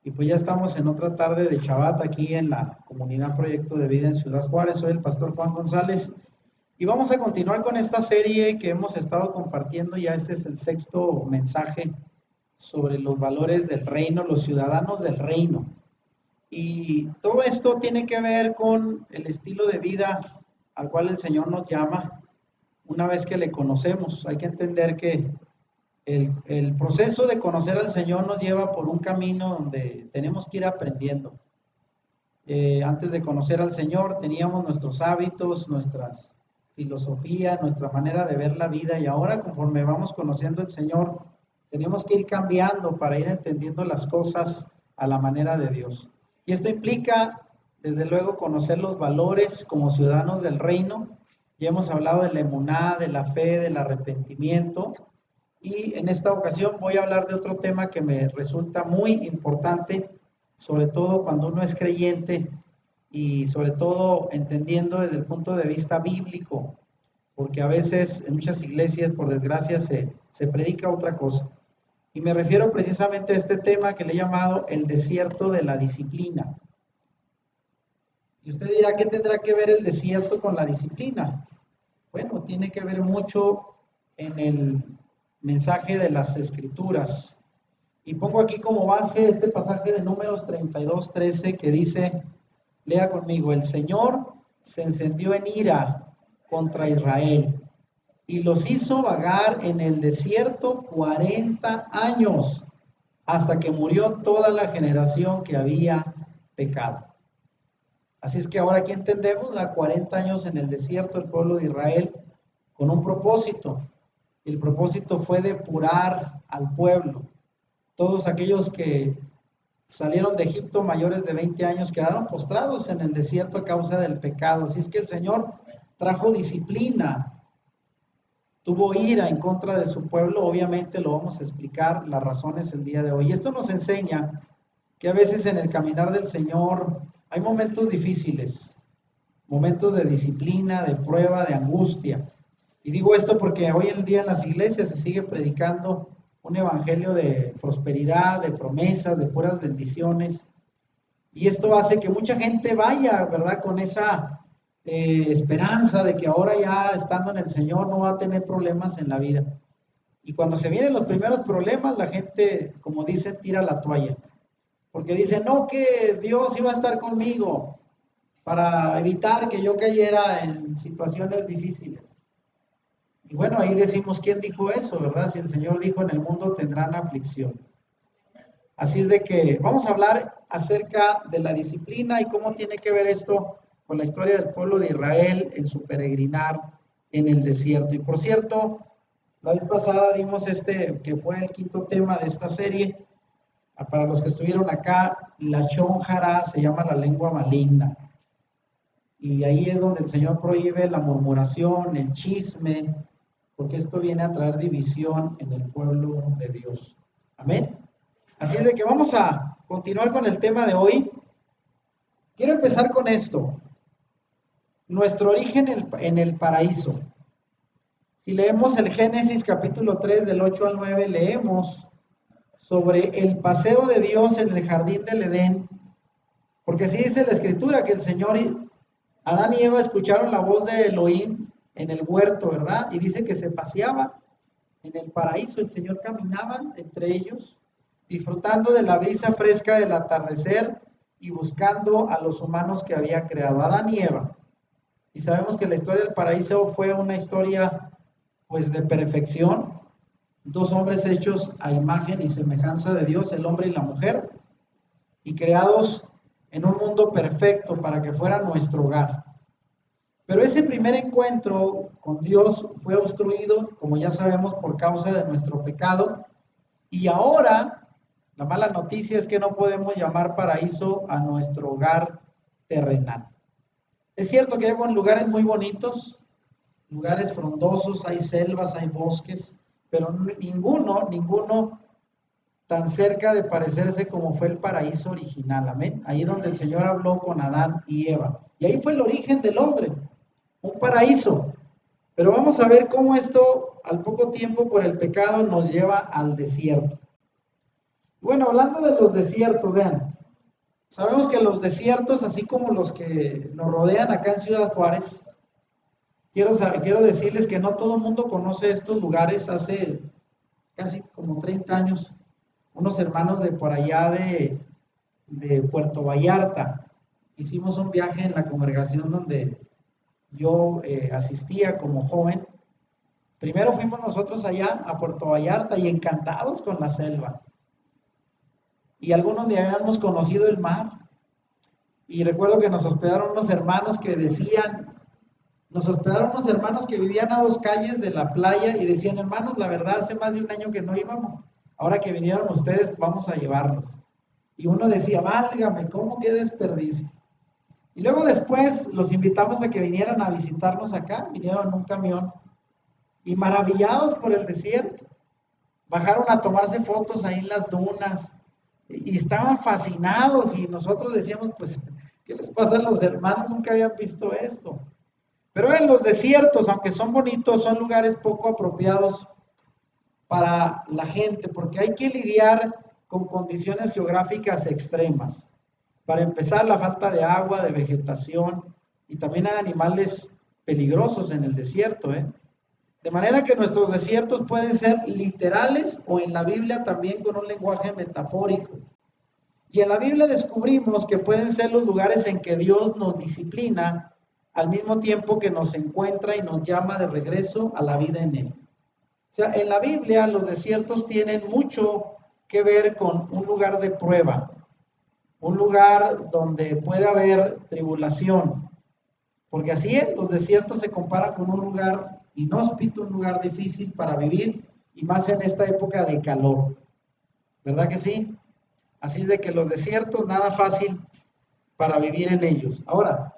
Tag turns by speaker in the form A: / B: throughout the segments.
A: Y pues ya estamos en otra tarde de Shabbat aquí en la comunidad Proyecto de Vida en Ciudad Juárez. Soy el pastor Juan González y vamos a continuar con esta serie que hemos estado compartiendo. Ya este es el sexto mensaje sobre los valores del reino, los ciudadanos del reino. Y todo esto tiene que ver con el estilo de vida al cual el Señor nos llama una vez que le conocemos. Hay que entender que el proceso de conocer al Señor nos lleva por un camino donde tenemos que ir aprendiendo. Antes de conocer al Señor teníamos nuestros hábitos, nuestras filosofías, nuestra manera de ver la vida, y ahora conforme vamos conociendo al Señor tenemos que ir cambiando para ir entendiendo las cosas a la manera de Dios. Y esto implica, desde luego, conocer los valores como ciudadanos del reino. Ya hemos hablado de la emuná, de la fe, del arrepentimiento. Y en esta ocasión voy a hablar de otro tema que me resulta muy importante, sobre todo cuando uno es creyente y sobre todo entendiendo desde el punto de vista bíblico, porque a veces en muchas iglesias, por desgracia, se predica otra cosa. Y me refiero precisamente a este tema que le he llamado el desierto de la disciplina. Y usted dirá, ¿qué tendrá que ver el desierto con la disciplina? Bueno, tiene que ver mucho en el mensaje de las Escrituras. Y pongo aquí como base este pasaje de Números 32:13 que dice, lea conmigo: el Señor se encendió en ira contra Israel y los hizo vagar en el desierto 40 años, hasta que murió toda la generación que había pecado. Así es que ahora aquí entendemos, 40 años en el desierto el pueblo de Israel con un propósito. El propósito fue depurar al pueblo. Todos aquellos que salieron de Egipto mayores de 20 años quedaron postrados en el desierto a causa del pecado. Así es que el Señor trajo disciplina, tuvo ira en contra de su pueblo. Obviamente lo vamos a explicar las razones el día de hoy. Y esto nos enseña que a veces en el caminar del Señor hay momentos difíciles, momentos de disciplina, de prueba, de angustia. Y digo esto porque hoy en día en las iglesias se sigue predicando un evangelio de prosperidad, de promesas, de puras bendiciones. Y esto hace que mucha gente vaya, ¿verdad?, con esa esperanza de que ahora ya estando en el Señor no va a tener problemas en la vida. Y cuando se vienen los primeros problemas, la gente, como dicen, tira la toalla. Porque dice, no, que Dios iba a estar conmigo para evitar que yo cayera en situaciones difíciles. Y bueno, ahí decimos, ¿quién dijo eso, verdad? Si el Señor dijo, en el mundo tendrán aflicción. Así es de que vamos a hablar acerca de la disciplina y cómo tiene que ver esto con la historia del pueblo de Israel en su peregrinar en el desierto. Y por cierto, la vez pasada dimos que fue el quinto tema de esta serie. Para los que estuvieron acá, la Shonjara se llama la lengua maligna. Y ahí es donde el Señor prohíbe la murmuración, el chisme, porque esto viene a traer división en el pueblo de Dios. Amén. Así es de que vamos a continuar con el tema de hoy. Quiero empezar con esto. Nuestro origen en el paraíso. Si leemos el Génesis capítulo 3 del 8 al 9, leemos sobre el paseo de Dios en el jardín del Edén, porque así dice la escritura, que el Señor, Adán y Eva escucharon la voz de Elohim en el huerto, ¿verdad? Y dice que se paseaba en el paraíso, el Señor caminaba entre ellos, disfrutando de la brisa fresca del atardecer y buscando a los humanos que había creado, Adán y Eva. Y sabemos que la historia del paraíso fue una historia, pues, de perfección. Dos hombres hechos a imagen y semejanza de Dios, el hombre y la mujer, y creados en un mundo perfecto para que fuera nuestro hogar. Pero ese primer encuentro con Dios fue obstruido, como ya sabemos, por causa de nuestro pecado. Y ahora, la mala noticia es que no podemos llamar paraíso a nuestro hogar terrenal. Es cierto que hay lugares muy bonitos, lugares frondosos, hay selvas, hay bosques, pero ninguno tan cerca de parecerse como fue el paraíso original, amén. Ahí donde el Señor habló con Adán y Eva. Y ahí fue el origen del hombre, un paraíso. Pero vamos a ver cómo esto, al poco tiempo por el pecado, nos lleva al desierto. Bueno, hablando de los desiertos, vean, sabemos que los desiertos, así como los que nos rodean acá en Ciudad Juárez, quiero decirles que no todo el mundo conoce estos lugares. Hace casi como 30 años, unos hermanos de por allá de Puerto Vallarta, hicimos un viaje en la congregación donde yo asistía como joven. Primero fuimos nosotros allá a Puerto Vallarta y encantados con la selva. Y algunos ni habíamos conocido el mar. Y recuerdo que nos hospedaron unos hermanos que vivían a 2 calles de la playa y decían, hermanos, la verdad hace más de un año que no íbamos. Ahora que vinieron ustedes, vamos a llevarlos. Y uno decía, válgame, ¿cómo qué desperdicio? Y luego después los invitamos a que vinieran a visitarnos acá, vinieron en un camión y maravillados por el desierto, bajaron a tomarse fotos ahí en las dunas y estaban fascinados y nosotros decíamos, pues, ¿qué les pasa a los hermanos? Nunca habían visto esto. Pero en los desiertos, aunque son bonitos, son lugares poco apropiados para la gente, porque hay que lidiar con condiciones geográficas extremas. Para empezar, la falta de agua, de vegetación, y también hay animales peligrosos en el desierto, ¿eh? De manera que nuestros desiertos pueden ser literales o en la Biblia también con un lenguaje metafórico. Y en la Biblia descubrimos que pueden ser los lugares en que Dios nos disciplina al mismo tiempo que nos encuentra y nos llama de regreso a la vida en Él. O sea, en la Biblia los desiertos tienen mucho que ver con un lugar de prueba, un lugar donde puede haber tribulación, porque así es, los desiertos se comparan con un lugar inhóspito, un lugar difícil para vivir, y más en esta época de calor, ¿verdad que sí? Así es de que los desiertos, nada fácil para vivir en ellos. Ahora,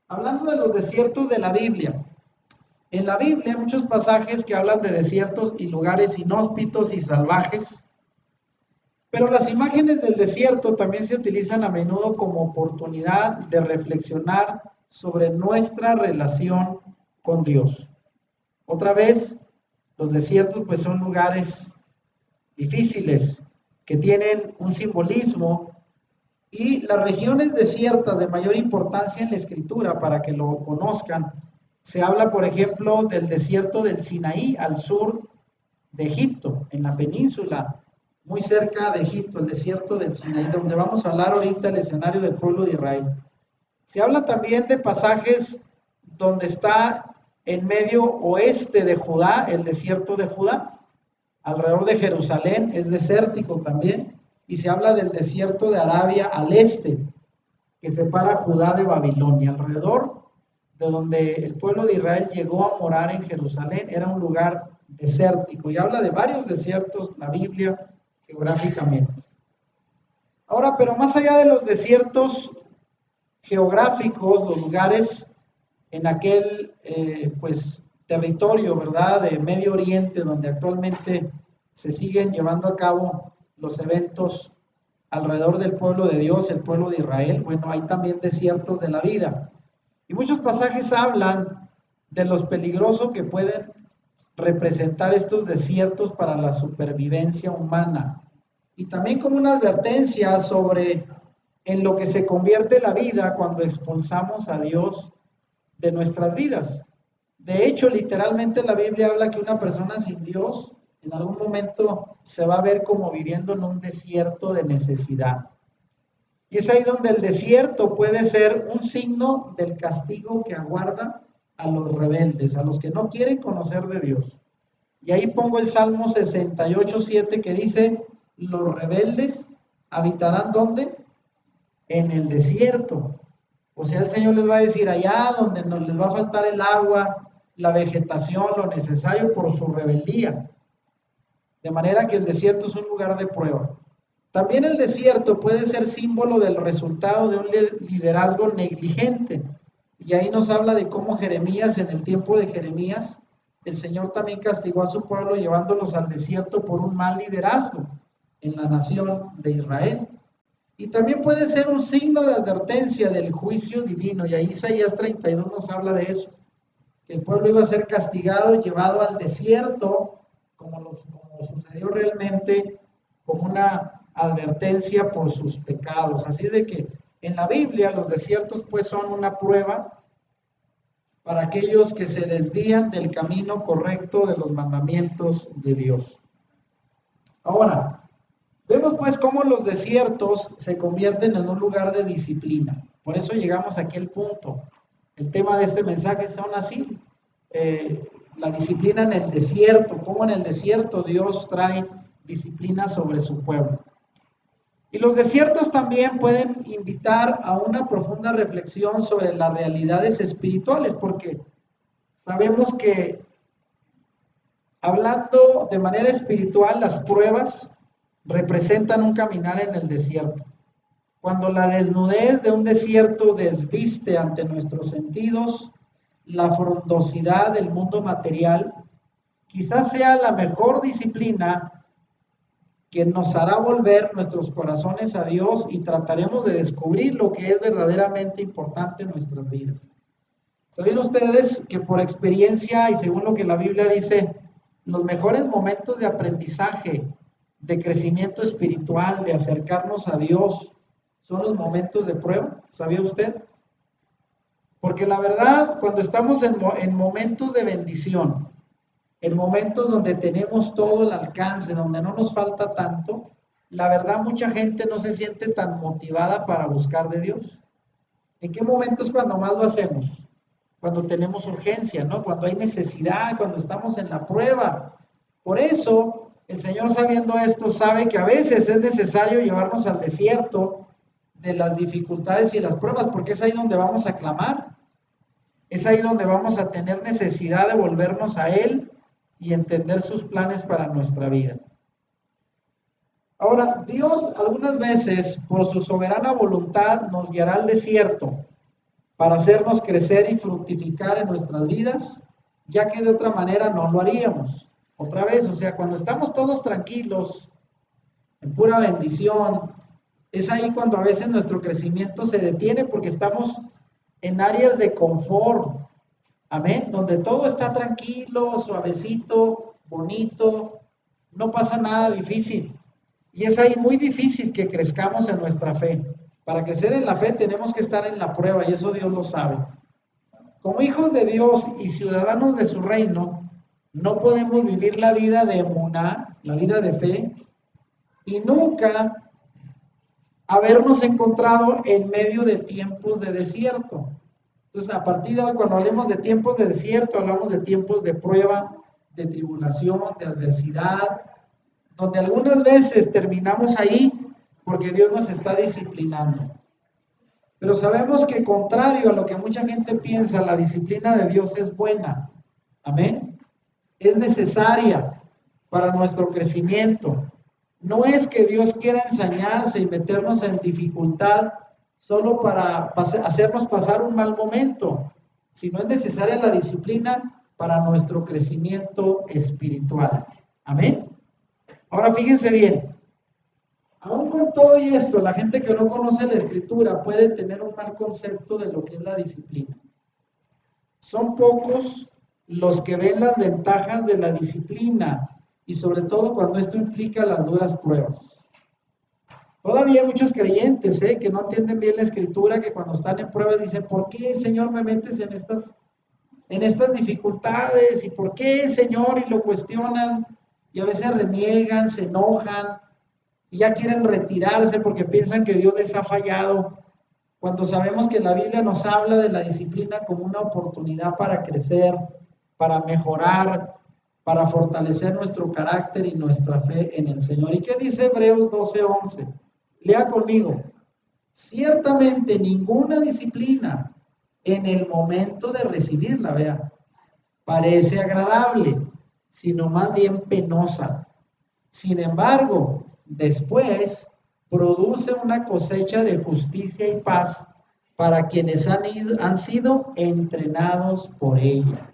A: hablando de los desiertos de la Biblia, en la Biblia hay muchos pasajes que hablan de desiertos y lugares inhóspitos y salvajes, pero las imágenes del desierto también se utilizan a menudo como oportunidad de reflexionar sobre nuestra relación con Dios. Otra vez, los desiertos pues son lugares difíciles que tienen un simbolismo, y las regiones desiertas de mayor importancia en la escritura, para que lo conozcan, se habla, por ejemplo, del desierto del Sinaí al sur de Egipto, en la península, muy cerca de Egipto, el desierto del Sinaí, donde vamos a hablar ahorita el escenario del pueblo de Israel. Se habla también de pasajes donde está en medio oeste de Judá, el desierto de Judá, alrededor de Jerusalén, es desértico también, y se habla del desierto de Arabia al este, que separa Judá de Babilonia. Alrededor de donde el pueblo de Israel llegó a morar en Jerusalén era un lugar desértico, y habla de varios desiertos la Biblia geográficamente. Ahora, pero más allá de los desiertos geográficos, los lugares en aquel pues territorio, ¿verdad?, de Medio Oriente, donde actualmente se siguen llevando a cabo los eventos alrededor del pueblo de Dios, el pueblo de Israel. Bueno, hay también desiertos de la vida. Y muchos pasajes hablan de los peligrosos que pueden representar estos desiertos para la supervivencia humana. Y también como una advertencia sobre en lo que se convierte la vida cuando expulsamos a Dios de nuestras vidas. De hecho, literalmente la Biblia habla que una persona sin Dios en algún momento se va a ver como viviendo en un desierto de necesidad. Y es ahí donde el desierto puede ser un signo del castigo que aguarda a los rebeldes, a los que no quieren conocer de Dios. Y ahí pongo el Salmo 68:7 que dice, los rebeldes habitarán ¿dónde? En el desierto. O sea, el Señor les va a decir, allá donde no les va a faltar el agua, la vegetación, lo necesario por su rebeldía. De manera que el desierto es un lugar de prueba. También el desierto puede ser símbolo del resultado de un liderazgo negligente. Y ahí nos habla de cómo Jeremías, en el tiempo de Jeremías, el Señor también castigó a su pueblo llevándolos al desierto por un mal liderazgo en la nación de Israel. Y también puede ser un signo de advertencia del juicio divino. Y ahí Isaías 32 nos habla de eso, que el pueblo iba a ser castigado y llevado al desierto, como sucedió realmente, como una advertencia por sus pecados. Así es de que en la Biblia los desiertos pues son una prueba para aquellos que se desvían del camino correcto de los mandamientos de Dios. Ahora, vemos pues cómo los desiertos se convierten en un lugar de disciplina. Por eso llegamos aquí al punto. El tema de este mensaje son así. La disciplina en el desierto, cómo en el desierto Dios trae disciplina sobre su pueblo. Y los desiertos también pueden invitar a una profunda reflexión sobre las realidades espirituales, porque sabemos que hablando de manera espiritual, las pruebas representan un caminar en el desierto. Cuando la desnudez de un desierto desviste ante nuestros sentidos la frondosidad del mundo material, quizás sea la mejor disciplina que nos hará volver nuestros corazones a Dios y trataremos de descubrir lo que es verdaderamente importante en nuestras vidas. ¿Sabían ustedes que por experiencia y según lo que la Biblia dice, los mejores momentos de aprendizaje, de crecimiento espiritual, de acercarnos a Dios, son los momentos de prueba? ¿Sabía usted? Porque la verdad, cuando estamos en momentos de bendición, en momentos donde tenemos todo el alcance, donde no nos falta tanto, la verdad mucha gente no se siente tan motivada para buscar de Dios. ¿En qué momentos cuando más lo hacemos? Cuando tenemos urgencia, ¿no? Cuando hay necesidad, cuando estamos en la prueba. Por eso, el Señor, sabiendo esto, sabe que a veces es necesario llevarnos al desierto de las dificultades y las pruebas, porque es ahí donde vamos a clamar. Es ahí donde vamos a tener necesidad de volvernos a Él y entender sus planes para nuestra vida. Ahora, Dios algunas veces, por su soberana voluntad, nos guiará al desierto para hacernos crecer y fructificar en nuestras vidas, ya que de otra manera no lo haríamos. Otra vez, o sea, cuando estamos todos tranquilos, en pura bendición, es ahí cuando a veces nuestro crecimiento se detiene porque estamos en áreas de confort, amén, donde todo está tranquilo, suavecito, bonito, no pasa nada difícil. Y es ahí muy difícil que crezcamos en nuestra fe. Para crecer en la fe tenemos que estar en la prueba y eso Dios lo sabe. Como hijos de Dios y ciudadanos de su reino, no podemos vivir la vida de emuná, la vida de fe, y nunca habernos encontrado en medio de tiempos de desierto. Entonces, a partir de hoy, cuando hablemos de tiempos de desierto, hablamos de tiempos de prueba, de tribulación, de adversidad, donde algunas veces terminamos ahí porque Dios nos está disciplinando. Pero sabemos que contrario a lo que mucha gente piensa, la disciplina de Dios es buena. Amén. Es necesaria para nuestro crecimiento. No es que Dios quiera ensañarse y meternos en dificultad solo para hacernos pasar un mal momento, sino es necesaria la disciplina para nuestro crecimiento espiritual. Amén. Ahora fíjense bien, aún con todo y esto, la gente que no conoce la Escritura puede tener un mal concepto de lo que es la disciplina. Son pocos los que ven las ventajas de la disciplina y sobre todo cuando esto implica las duras pruebas. Todavía hay muchos creyentes que no entienden bien la Escritura, que cuando están en pruebas dicen, ¿por qué, Señor, me metes en estas dificultades? ¿Y por qué, Señor? Y lo cuestionan y a veces reniegan, se enojan y ya quieren retirarse porque piensan que Dios les ha fallado, cuando sabemos que la Biblia nos habla de la disciplina como una oportunidad para crecer, para mejorar, para fortalecer nuestro carácter y nuestra fe en el Señor. ¿Y qué dice Hebreos 12:11? Lea conmigo. Ciertamente ninguna disciplina en el momento de recibirla, vea, parece agradable, sino más bien penosa. Sin embargo, después produce una cosecha de justicia y paz para quienes han sido entrenados por ella.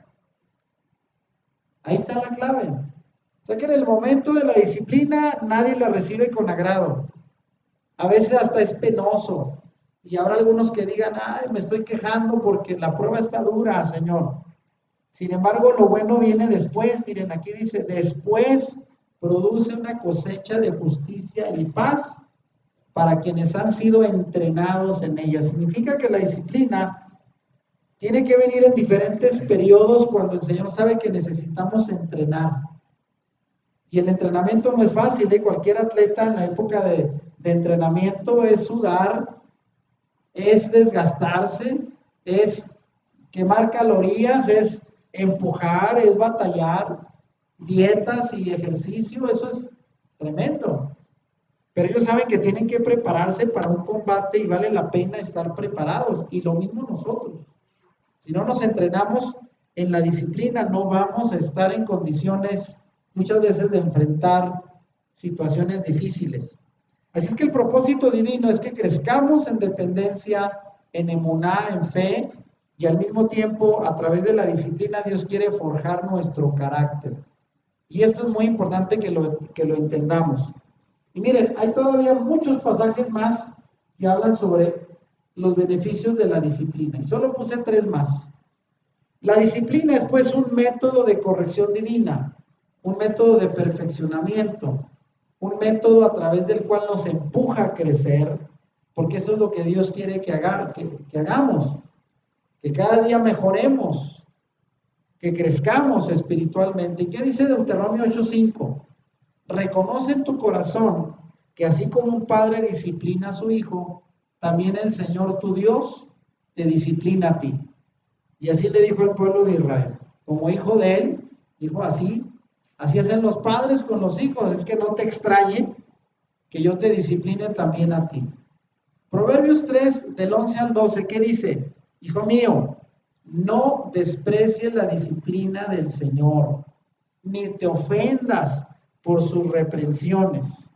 A: Ahí está la clave. O sea que en el momento de la disciplina nadie la recibe con agrado. A veces hasta es penoso. Y habrá algunos que digan, ay, me estoy quejando porque la prueba está dura, Señor. Sin embargo, lo bueno viene después. Miren, aquí dice, después produce una cosecha de justicia y paz para quienes han sido entrenados en ella. Significa que la disciplina tiene que venir en diferentes periodos cuando el Señor sabe que necesitamos entrenar. Y el entrenamiento no es fácil, ¿eh? Cualquier atleta en la época de entrenamiento es sudar, es desgastarse, es quemar calorías, es empujar, es batallar, dietas y ejercicio, eso es tremendo. Pero ellos saben que tienen que prepararse para un combate y vale la pena estar preparados. Y lo mismo nosotros. Si no nos entrenamos en la disciplina, no vamos a estar en condiciones muchas veces de enfrentar situaciones difíciles. Así es que el propósito divino es que crezcamos en dependencia, en emuná, en fe, y al mismo tiempo, a través de la disciplina, Dios quiere forjar nuestro carácter. Y esto es muy importante que lo entendamos. Y miren, hay todavía muchos pasajes más que hablan sobre los beneficios de la disciplina. Y solo puse 3 más. La disciplina es pues un método de corrección divina, un método de perfeccionamiento, un método a través del cual nos empuja a crecer, porque eso es lo que Dios quiere que hagamos, que cada día mejoremos, que crezcamos espiritualmente. ¿Y qué dice Deuteronomio 8:5? Reconoce en tu corazón que así como un padre disciplina a su hijo, también el Señor tu Dios te disciplina a ti. Y así le dijo al pueblo de Israel, como hijo de él, dijo así hacen los padres con los hijos, es que no te extrañe que yo te discipline también a ti. Proverbios 3, del 11 al 12, ¿qué dice? Hijo mío, no desprecies la disciplina del Señor, ni te ofendas por sus reprensiones,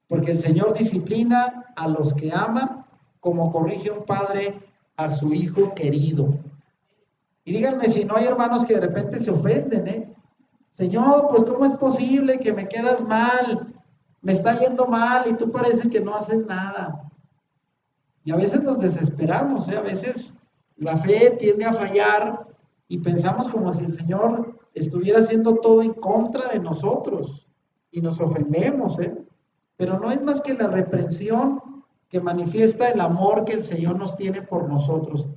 A: porque el Señor disciplina a los que ama, como corrige un padre a su hijo querido. Y díganme si no hay hermanos que de repente se ofenden, ¿eh? Señor, pues ¿cómo es posible que me quedas mal? Me está yendo mal y tú parece que no haces nada. Y a veces nos desesperamos, ¿eh? A veces la fe tiende a fallar y pensamos como si el Señor estuviera haciendo todo en contra de nosotros y nos ofendemos, ¿eh? Pero no es más que la reprensión que manifiesta el amor que el Señor nos tiene por nosotros.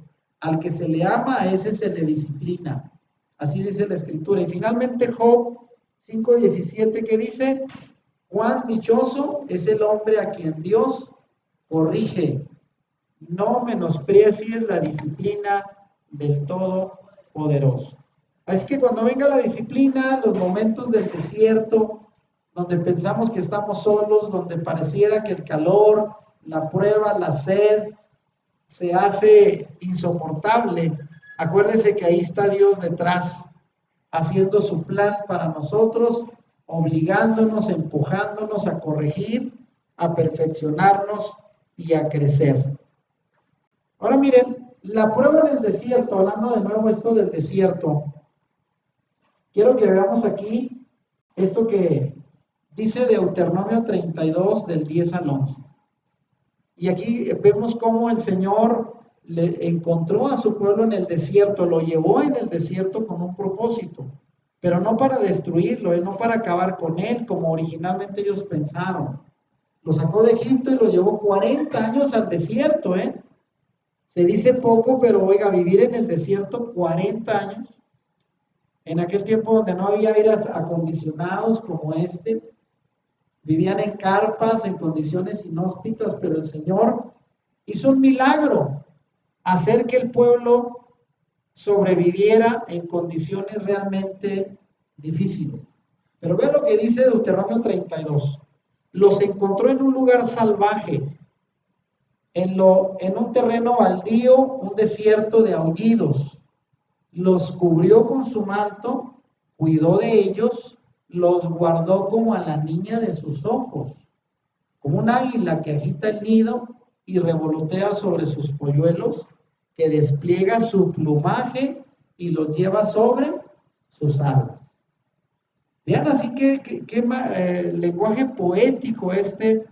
A: Al que se le ama, a ese se le disciplina. Así dice la Escritura. Y finalmente Job 5:17, que dice, cuán dichoso es el hombre a quien Dios corrige. No menosprecies la disciplina del Todopoderoso. Así que cuando venga la disciplina, los momentos del desierto, donde pensamos que estamos solos, donde pareciera que el calor, la prueba, la sed, se hace insoportable, acuérdese que ahí está Dios detrás, haciendo su plan para nosotros, obligándonos, empujándonos a corregir, a perfeccionarnos y a crecer. Ahora miren, la prueba en el desierto, hablando de nuevo esto del desierto, quiero que veamos aquí esto que dice Deuteronomio 32 del 10 al 11. Y aquí vemos cómo el Señor le encontró a su pueblo en el desierto, lo llevó en el desierto con un propósito, pero no para destruirlo, no para acabar con él como originalmente ellos pensaron. Lo sacó de Egipto y lo llevó 40 años al desierto, ¿eh? Se dice poco, pero oiga, vivir en el desierto 40 años, en aquel tiempo donde no había aires acondicionados como este, vivían en carpas, en condiciones inhóspitas, pero el Señor hizo un milagro, hacer que el pueblo sobreviviera en condiciones realmente difíciles. Pero ve lo que dice Deuteronomio 32. Los encontró en un lugar salvaje, en un terreno baldío, un desierto de aullidos. Los cubrió con su manto, cuidó de ellos, los guardó como a la niña de sus ojos, como un águila que agita el nido y revolotea sobre sus polluelos, que despliega su plumaje y los lleva sobre sus alas. Vean así que lenguaje poético este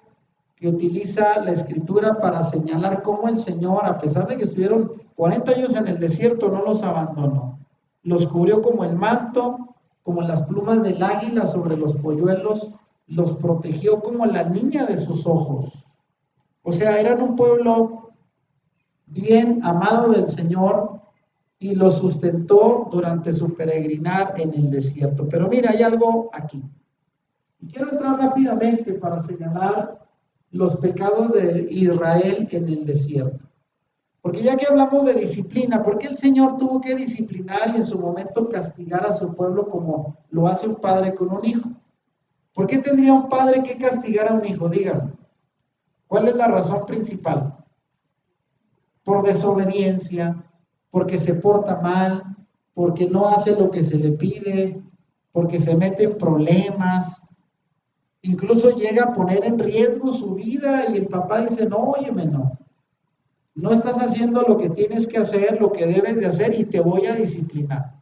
A: que utiliza la Escritura para señalar cómo el Señor, a pesar de que estuvieron 40 años en el desierto, no los abandonó. Los cubrió como el manto, como las plumas del águila sobre los polluelos, los protegió como la niña de sus ojos. O sea, eran un pueblo bien amado del Señor y lo sustentó durante su peregrinar en el desierto. Pero mira, hay algo aquí. Quiero entrar rápidamente para señalar los pecados de Israel en el desierto. Porque ya que hablamos de disciplina, ¿por qué el Señor tuvo que disciplinar y en su momento castigar a su pueblo como lo hace un padre con un hijo? ¿Por qué tendría un padre que castigar a un hijo? Díganme. ¿Cuál es la razón principal? Por desobediencia, porque se porta mal, porque no hace lo que se le pide, porque se mete en problemas, incluso llega a poner en riesgo su vida y el papá dice, no, óyeme, no estás haciendo lo que tienes que hacer, lo que debes de hacer y te voy a disciplinar.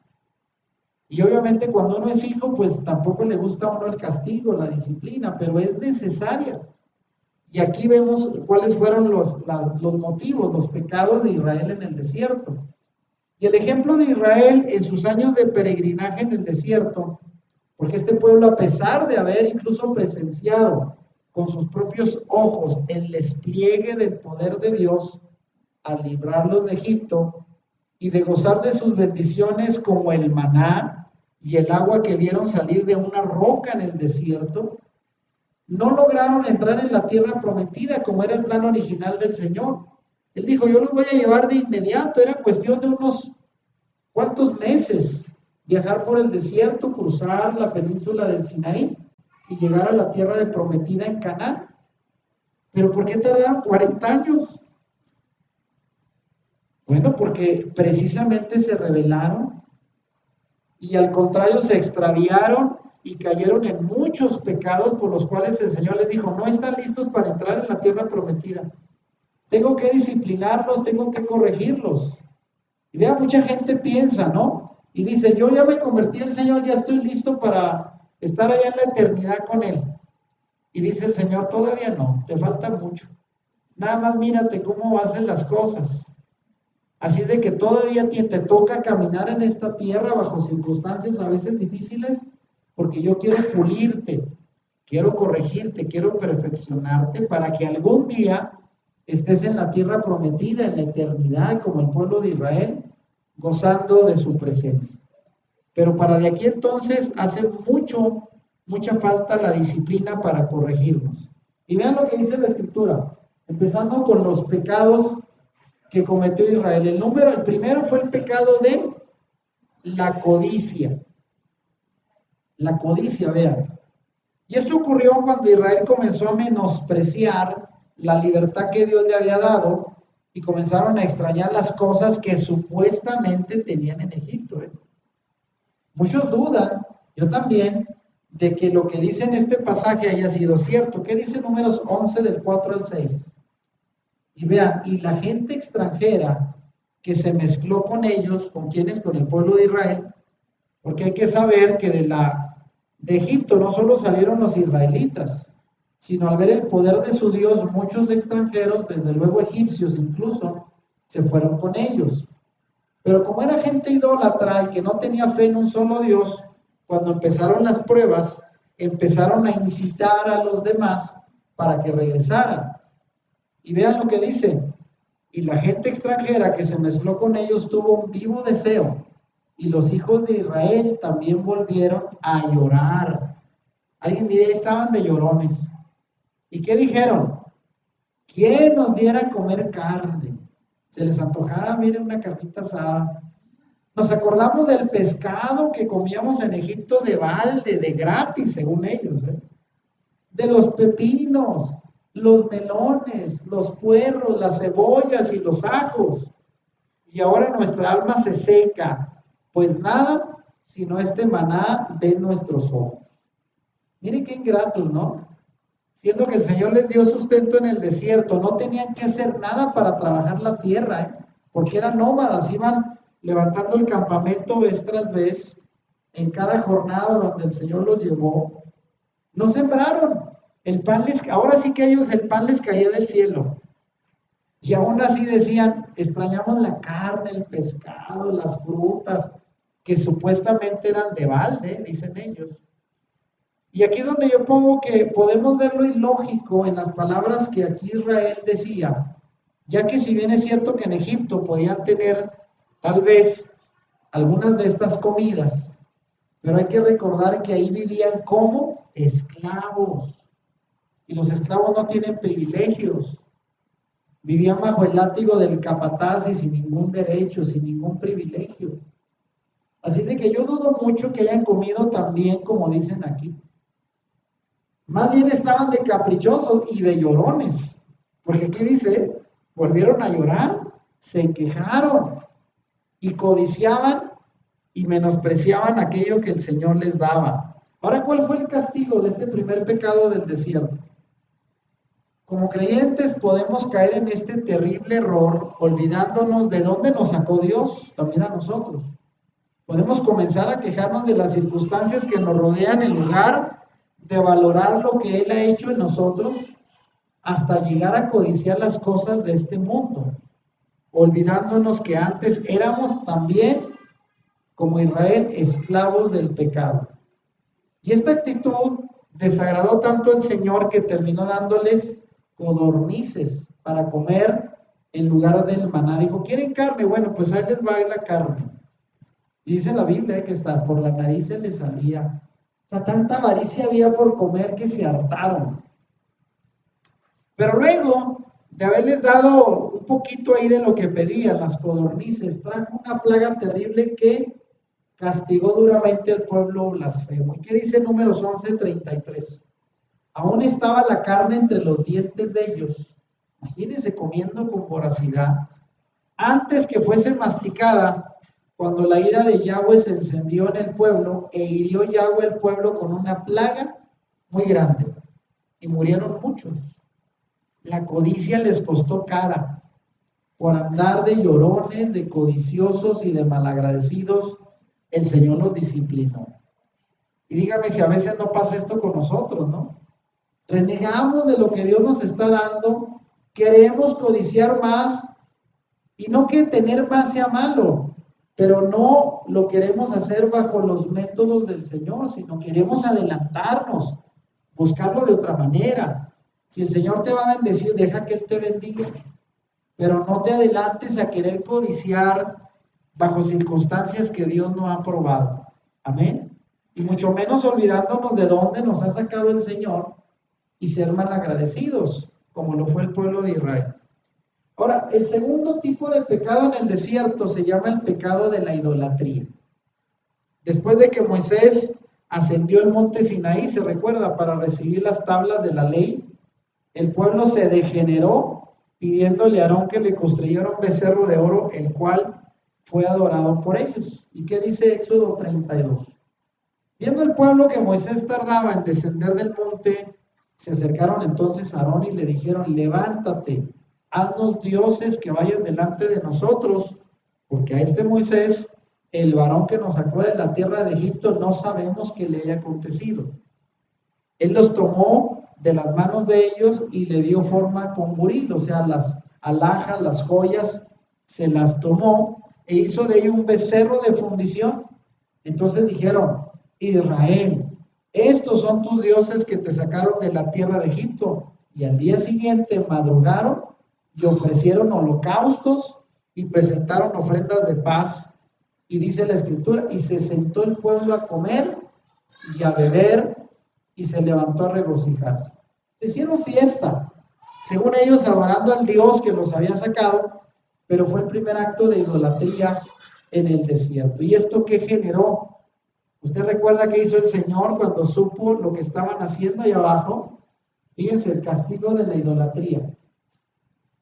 A: Y obviamente cuando uno es hijo, pues tampoco le gusta a uno el castigo, la disciplina, pero es necesaria. Y aquí vemos cuáles fueron los motivos, los pecados de Israel en el desierto. Y el ejemplo de Israel en sus años de peregrinaje en el desierto, porque este pueblo, a pesar de haber incluso presenciado con sus propios ojos el despliegue del poder de Dios al librarlos de Egipto y de gozar de sus bendiciones como el maná y el agua que vieron salir de una roca en el desierto, no lograron entrar en la tierra prometida como era el plan original del Señor. Él dijo, yo los voy a llevar de inmediato, era cuestión de unos cuantos meses, viajar por el desierto, cruzar la península del Sinaí y llegar a la tierra de prometida en Canaán. ¿Pero por qué tardaron 40 años? Bueno, porque precisamente se rebelaron y al contrario se extraviaron y cayeron en muchos pecados por los cuales el Señor les dijo, no están listos para entrar en la tierra prometida. Tengo que disciplinarlos, tengo que corregirlos. Y vea, mucha gente piensa, ¿no? Y dice, yo ya me convertí al Señor, ya estoy listo para estar allá en la eternidad con Él. Y dice el Señor, todavía no, te falta mucho. Nada más mírate cómo hacen las cosas. Así es de que todavía te toca caminar en esta tierra bajo circunstancias a veces difíciles, porque yo quiero pulirte, quiero corregirte, quiero perfeccionarte para que algún día estés en la tierra prometida, en la eternidad, como el pueblo de Israel, gozando de su presencia. Pero para de aquí entonces hace mucha falta la disciplina para corregirnos. Y vean lo que dice la Escritura, empezando con los pecados que cometió Israel. El primero fue el pecado de la codicia. La codicia, vean. Y esto ocurrió cuando Israel comenzó a menospreciar la libertad que Dios le había dado y comenzaron a extrañar las cosas que supuestamente tenían en Egipto. Muchos dudan, yo también, de que lo que dice en este pasaje haya sido cierto. ¿Qué dice Números 11 del 4 al 6? Y vean, y la gente extranjera que se mezcló con ellos, ¿con quiénes? Con el pueblo de Israel, porque hay que saber que de Egipto no solo salieron los israelitas, sino al ver el poder de su Dios, muchos extranjeros, desde luego egipcios incluso, se fueron con ellos. Pero como era gente idólatra y que no tenía fe en un solo Dios, cuando empezaron las pruebas, empezaron a incitar a los demás para que regresaran. Y vean lo que dice, y la gente extranjera que se mezcló con ellos tuvo un vivo deseo, y los hijos de Israel también volvieron a llorar. Alguien diría, estaban de llorones. ¿Y qué dijeron? ¿Quién nos diera a comer carne? Se les antojara, miren, una carnita asada. Nos acordamos del pescado que comíamos en Egipto de balde, de gratis, según ellos, de los pepinos, los melones, los puerros, las cebollas y los ajos. Y ahora nuestra alma se seca, pues nada, sino este maná ven nuestros ojos. Miren qué ingratos, ¿no? Siendo que el Señor les dio sustento en el desierto, no tenían que hacer nada para trabajar la tierra, porque eran nómadas, iban levantando el campamento vez tras vez, en cada jornada donde el Señor los llevó. No sembraron, ahora sí que a ellos el pan les caía del cielo. Y aún así decían, extrañamos la carne, el pescado, las frutas, que supuestamente eran de balde, dicen ellos. Y aquí es donde yo pongo que podemos ver lo ilógico en las palabras que aquí Israel decía, ya que si bien es cierto que en Egipto podían tener tal vez algunas de estas comidas, pero hay que recordar que ahí vivían como esclavos, y los esclavos no tienen privilegios, vivían bajo el látigo del capataz y sin ningún derecho, sin ningún privilegio. Así de que yo dudo mucho que hayan comido tan bien como dicen aquí. Más bien estaban de caprichosos y de llorones, porque aquí dice, volvieron a llorar, se quejaron y codiciaban y menospreciaban aquello que el Señor les daba. Ahora, ¿cuál fue el castigo de este primer pecado del desierto? Como creyentes podemos caer en este terrible error olvidándonos de dónde nos sacó Dios, también a nosotros. Podemos comenzar a quejarnos de las circunstancias que nos rodean en lugar de valorar lo que Él ha hecho en nosotros hasta llegar a codiciar las cosas de este mundo, olvidándonos que antes éramos también, como Israel, esclavos del pecado. Y esta actitud desagradó tanto al Señor que terminó dándoles codornices para comer en lugar del maná. Dijo, ¿quieren carne? Bueno, pues ahí les va la carne. Y dice la Biblia que está por la nariz se les salía. O sea, tanta avaricia había por comer que se hartaron. Pero luego de haberles dado un poquito ahí de lo que pedían, las codornices, trajo una plaga terrible que castigó duramente al pueblo blasfemo. ¿Y qué dice Números 11:33? Aún estaba la carne entre los dientes de ellos. Imagínense comiendo con voracidad. Antes que fuese masticada, cuando la ira de Yahweh se encendió en el pueblo, e hirió Yahweh el pueblo con una plaga muy grande, y murieron muchos. La codicia les costó cara, por andar de llorones, de codiciosos y de malagradecidos, el Señor los disciplinó. Y dígame si a veces no pasa esto con nosotros, ¿no? Renegamos de lo que Dios nos está dando, queremos codiciar más, y no que tener más sea malo, pero no lo queremos hacer bajo los métodos del Señor, sino queremos adelantarnos, buscarlo de otra manera. Si el Señor te va a bendecir, deja que Él te bendiga, pero no te adelantes a querer codiciar bajo circunstancias que Dios no ha aprobado. Amén. Y mucho menos olvidándonos de dónde nos ha sacado el Señor y ser malagradecidos, como lo fue el pueblo de Israel. Ahora, el segundo tipo de pecado en el desierto se llama el pecado de la idolatría. Después de que Moisés ascendió el monte Sinaí, se recuerda, para recibir las tablas de la ley, el pueblo se degeneró pidiéndole a Aarón que le construyera un becerro de oro, el cual fue adorado por ellos. ¿Y qué dice Éxodo 32? Viendo el pueblo que Moisés tardaba en descender del monte, se acercaron entonces a Aarón y le dijeron, levántate, haznos dioses que vayan delante de nosotros, porque a este Moisés, el varón que nos sacó de la tierra de Egipto, no sabemos qué le haya acontecido. Él los tomó de las manos de ellos y le dio forma con buril, o sea, las alhajas, las joyas, se las tomó e hizo de ello un becerro de fundición. Entonces dijeron, Israel, estos son tus dioses que te sacaron de la tierra de Egipto. Y al día siguiente madrugaron y ofrecieron holocaustos y presentaron ofrendas de paz. Y dice la escritura, y se sentó el pueblo a comer y a beber y se levantó a regocijarse. Hicieron fiesta, según ellos adorando al Dios que los había sacado, pero fue el primer acto de idolatría en el desierto. ¿Y esto qué generó? ¿Usted recuerda qué hizo el Señor cuando supo lo que estaban haciendo ahí abajo? Fíjense, el castigo de la idolatría.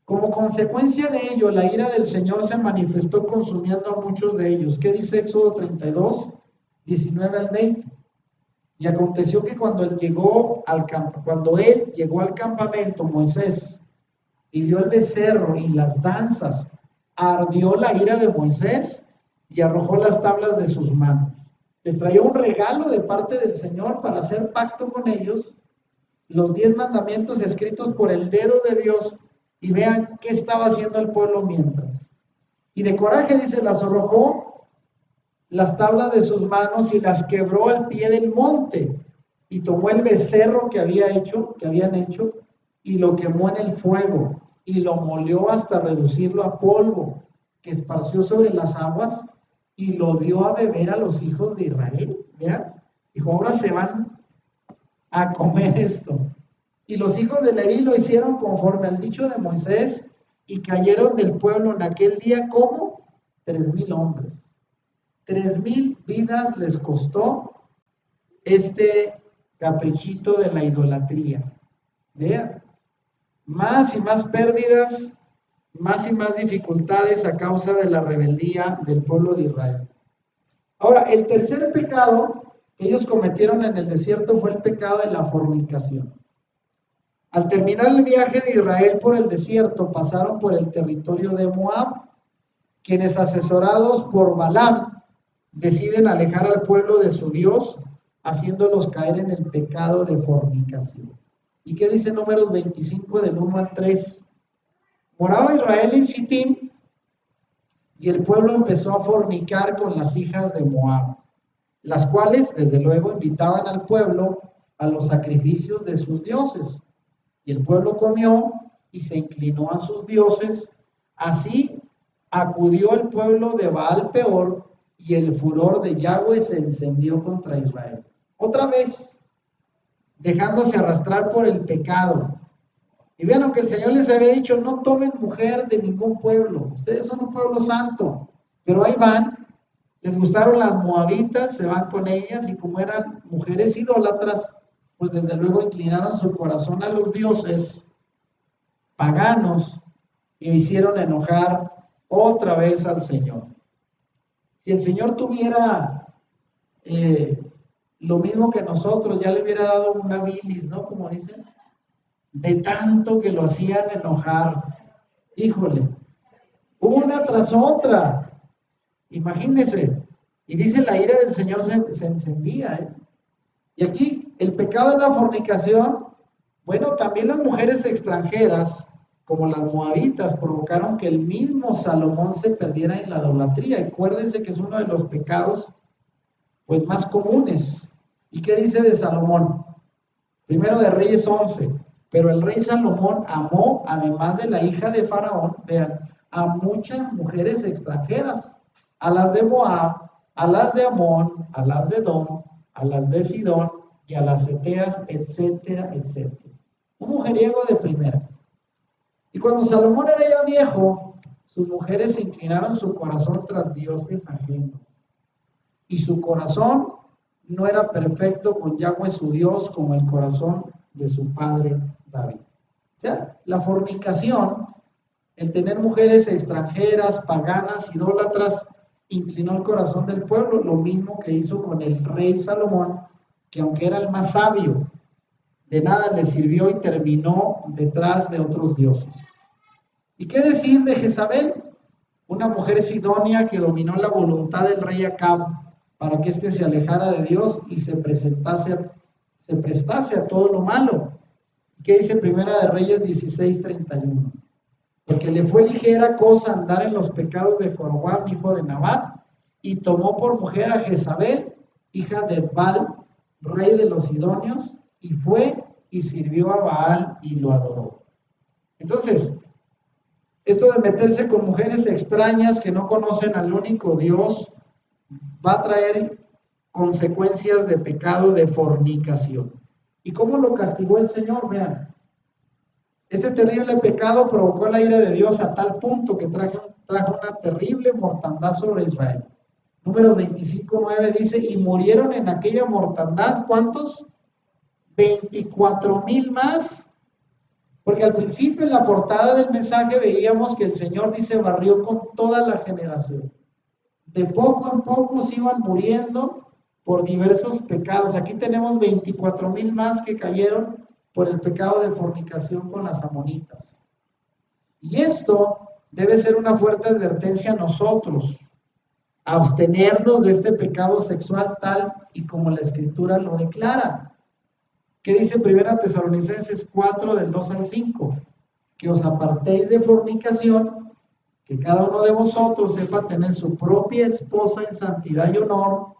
A: Como consecuencia de ello, la ira del Señor se manifestó consumiendo a muchos de ellos. ¿Qué dice Éxodo 32, 19 al 20? Y aconteció que cuando él llegó al campamento, Moisés, y vio el becerro y las danzas, ardió la ira de Moisés y arrojó las tablas de sus manos. Les traía un regalo de parte del Señor para hacer pacto con ellos, los 10 mandamientos escritos por el dedo de Dios, y vean qué estaba haciendo el pueblo mientras. Y de coraje, dice, las arrojó las tablas de sus manos y las quebró al pie del monte. y tomó el becerro que habían hecho, y lo quemó en el fuego, y lo molió hasta reducirlo a polvo, que esparció sobre las aguas, y lo dio a beber a los hijos de Israel. Vean, dijo, ahora se van a comer esto. Y los hijos de Leví lo hicieron conforme al dicho de Moisés, y cayeron del pueblo en aquel día como 3,000 hombres. 3,000 vidas les costó este caprichito de la idolatría. Vean, más y más pérdidas, más y más dificultades a causa de la rebeldía del pueblo de Israel. Ahora, el tercer pecado que ellos cometieron en el desierto fue el pecado de la fornicación. Al terminar el viaje de Israel por el desierto, pasaron por el territorio de Moab, quienes asesorados por Balaam deciden alejar al pueblo de su Dios, haciéndolos caer en el pecado de fornicación. ¿Y qué dice Números 25 del 1 al 3? Moraba Israel en Sittim y el pueblo empezó a fornicar con las hijas de Moab, las cuales desde luego invitaban al pueblo a los sacrificios de sus dioses. Y el pueblo comió y se inclinó a sus dioses. Así acudió el pueblo de Baal Peor y el furor de Yahweh se encendió contra Israel. Otra vez, dejándose arrastrar por el pecado. Y vean, aunque el Señor les había dicho, no tomen mujer de ningún pueblo, ustedes son un pueblo santo, pero ahí van, les gustaron las moabitas, se van con ellas, y como eran mujeres idólatras, pues desde luego inclinaron su corazón a los dioses paganos e hicieron enojar otra vez al Señor. Si el Señor tuviera lo mismo que nosotros, ya le hubiera dado una bilis, ¿no? Como dicen, de tanto que lo hacían enojar. Híjole, una tras otra. Imagínense. Y dice, la ira del Señor se encendía, ¿eh? Y aquí, el pecado de la fornicación, bueno, también las mujeres extranjeras, como las moabitas, provocaron que el mismo Salomón se perdiera en la idolatría. Y acuérdense que es uno de los pecados, pues, más comunes. ¿Y qué dice de Salomón? Primero de Reyes 11. Pero el rey Salomón amó, además de la hija de Faraón, vean, a muchas mujeres extranjeras, a las de Moab, a las de Amón, a las de Edom, a las de Sidón y a las heteas, etcétera, etcétera. Un mujeriego de primera. Y cuando Salomón era ya viejo, sus mujeres inclinaron su corazón tras dioses ajenos. Y su corazón no era perfecto con Yahweh su Dios como el corazón de su padre David. O sea, la fornicación, el tener mujeres extranjeras, paganas, idólatras, inclinó el corazón del pueblo, lo mismo que hizo con el rey Salomón, que aunque era el más sabio, de nada le sirvió y terminó detrás de otros dioses. ¿Y qué decir de Jezabel? Una mujer sidónia que dominó la voluntad del rey Acab para que éste se alejara de Dios y se prestase a todo lo malo. ¿Qué dice Primera de Reyes 16:31? Porque le fue ligera cosa andar en los pecados de Jorobam, hijo de Nabat, y tomó por mujer a Jezabel, hija de Baal, rey de los sidonios, y fue y sirvió a Baal y lo adoró. Entonces, esto de meterse con mujeres extrañas que no conocen al único Dios va a traer consecuencias de pecado de fornicación. ¿Y cómo lo castigó el Señor? Vean, este terrible pecado provocó la ira de Dios a tal punto que trajo una terrible mortandad sobre Israel. Número 25:9 dice, y murieron en aquella mortandad, ¿cuántos? 24,000 más. Porque al principio en la portada del mensaje veíamos que el Señor dice, barrió con toda la generación. De poco en poco se iban muriendo por diversos pecados. Aquí tenemos 24,000 más que cayeron por el pecado de fornicación con las amonitas. Y esto debe ser una fuerte advertencia a nosotros, abstenernos de este pecado sexual tal y como la Escritura lo declara. ¿Qué dice 1 Tesalonicenses 4, del 2 al 5? Que os apartéis de fornicación, que cada uno de vosotros sepa tener su propia esposa en santidad y honor,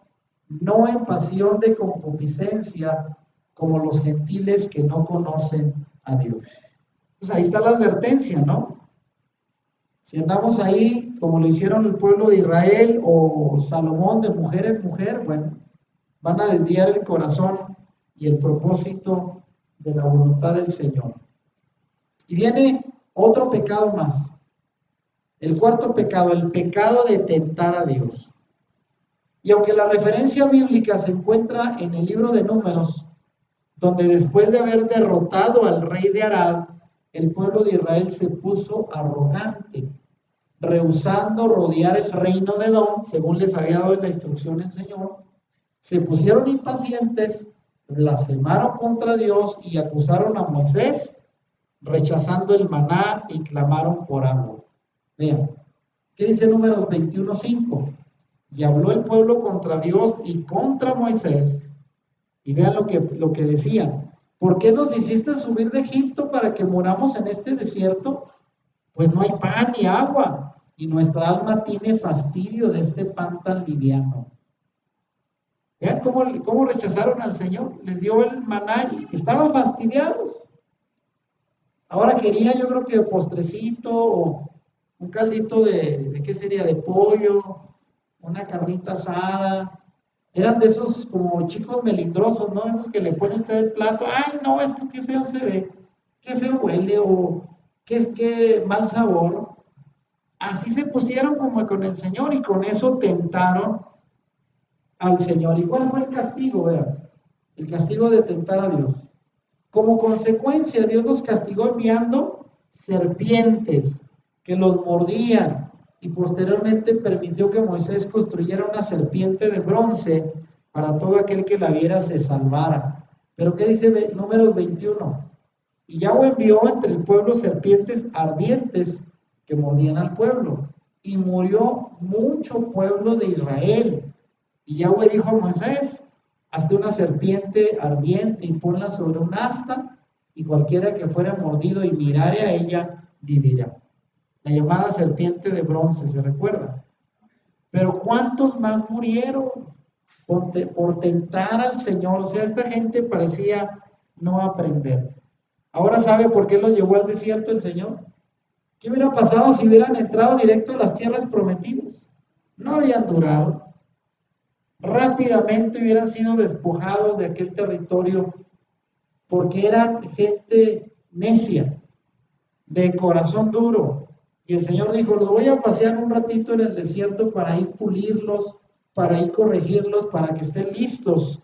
A: no en pasión de concupiscencia, como los gentiles que no conocen a Dios. Pues ahí está la advertencia, ¿no? Si andamos ahí como lo hicieron el pueblo de Israel o Salomón de mujer en mujer, bueno, van a desviar el corazón y el propósito de la voluntad del Señor. Y viene otro pecado más. El cuarto pecado, el pecado de tentar a Dios. Y aunque la referencia bíblica se encuentra en el libro de Números, donde después de haber derrotado al rey de Arad, el pueblo de Israel se puso arrogante, rehusando rodear el reino de Edom, según les había dado la instrucción el Señor, se pusieron impacientes, blasfemaron contra Dios y acusaron a Moisés, rechazando el maná y clamaron por agua. Vean, ¿qué dice Números 21:5? Y habló el pueblo contra Dios y contra Moisés. Y vean lo que decían. ¿Por qué nos hiciste subir de Egipto para que moramos en este desierto? Pues no hay pan ni agua, y nuestra alma tiene fastidio de este pan tan liviano. Vean cómo rechazaron al Señor. Les dio el maná y estaban fastidiados. Ahora quería, yo creo que postrecito o un caldito de ¿qué sería? De pollo, una carnita asada. Eran de esos como chicos melindrosos, ¿no? Esos que le pone usted el plato. Ay, no, esto qué feo se ve, qué feo huele o qué mal sabor. Así se pusieron como con el Señor y con eso tentaron al Señor. ¿Y cuál fue el castigo? Vean, el castigo de tentar a Dios. Como consecuencia, Dios los castigó enviando serpientes que los mordían y posteriormente permitió que Moisés construyera una serpiente de bronce para todo aquel que la viera se salvara. Pero ¿qué dice Números 21? Y Yahweh envió entre el pueblo serpientes ardientes que mordían al pueblo, y murió mucho pueblo de Israel. Y Yahweh dijo a Moisés: hazte una serpiente ardiente y ponla sobre un asta, y cualquiera que fuera mordido y mirare a ella, vivirá. La llamada serpiente de bronce, ¿se recuerda? Pero ¿cuántos más murieron por tentar al Señor? O sea, esta gente parecía no aprender. Ahora sabe por qué los llevó al desierto el Señor. ¿Qué hubiera pasado si hubieran entrado directo a las tierras prometidas? No habrían durado. Rápidamente hubieran sido despojados de aquel territorio porque eran gente necia, de corazón duro. Y el Señor dijo: los voy a pasear un ratito en el desierto para ir pulirlos, para ir corregirlos, para que estén listos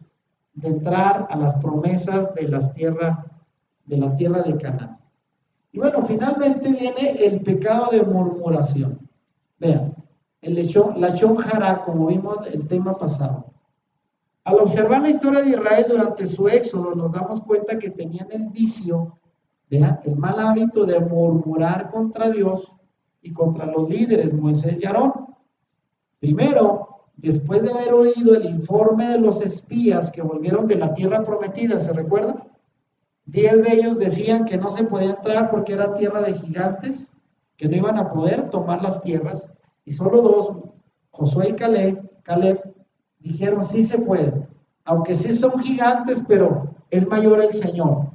A: de entrar a las promesas de la tierra de Canaán. Y bueno, finalmente viene el pecado de murmuración. Vean, la chonjara, como vimos el tema pasado. Al observar la historia de Israel durante su éxodo, nos damos cuenta que tenían el vicio, vean, el mal hábito de murmurar contra Dios y contra los líderes, Moisés y Aarón. Primero, después de haber oído el informe de los espías que volvieron de la tierra prometida, ¿se recuerdan? 10 de ellos decían que no se podía entrar porque era tierra de gigantes, que no iban a poder tomar las tierras, y solo 2, Josué y Caleb, dijeron sí se puede, aunque sí son gigantes, pero es mayor el Señor,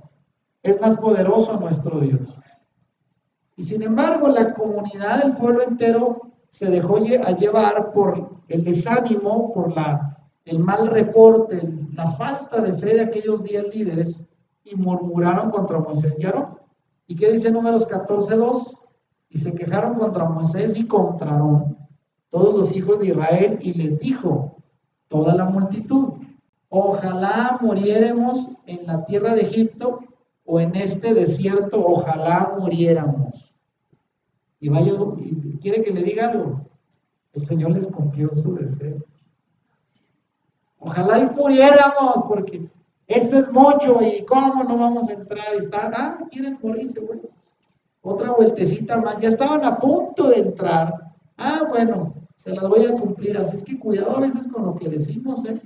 A: es más poderoso nuestro Dios. Y sin embargo, la comunidad del pueblo entero se dejó llevar por el desánimo, por el mal reporte, la falta de fe de aquellos 10 líderes, y murmuraron contra Moisés y Aarón. ¿Y qué dice Números 14:2? Y se quejaron contra Moisés y contra Aarón, todos los hijos de Israel, y les dijo toda la multitud: ojalá muriéramos en la tierra de Egipto o en este desierto, ojalá muriéramos. Y vaya, y quiere que le diga algo, el Señor les cumplió su deseo. Ojalá y muriéramos, porque esto es mucho y cómo no vamos a entrar. Quieren morirse, bueno, otra vueltecita más. Ya estaban a punto de entrar. Bueno, se las voy a cumplir. Así es que cuidado a veces con lo que decimos, ¿eh?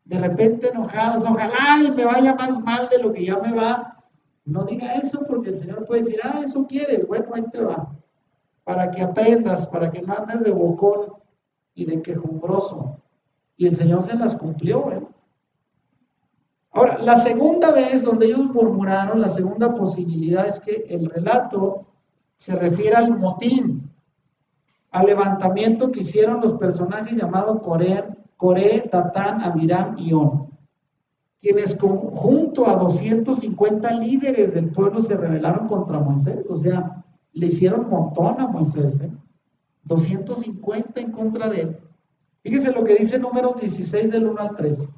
A: De repente enojados, ojalá y me vaya más mal de lo que ya me va. No diga eso, porque el Señor puede decir: eso quieres, bueno, ahí te va. Para que aprendas, para que no andes de bocón y de quejumbroso. Y el Señor se las cumplió, ¿eh? Ahora, la segunda vez donde ellos murmuraron, la segunda posibilidad es que el relato se refiere al motín, al levantamiento que hicieron los personajes llamados Coré, Datán, Abiram y On, quienes junto a 250 líderes del pueblo se rebelaron contra Moisés, o sea, le hicieron montón a Moisés, 250 en contra de él. Fíjese lo que dice Números 16 del 1 al 3.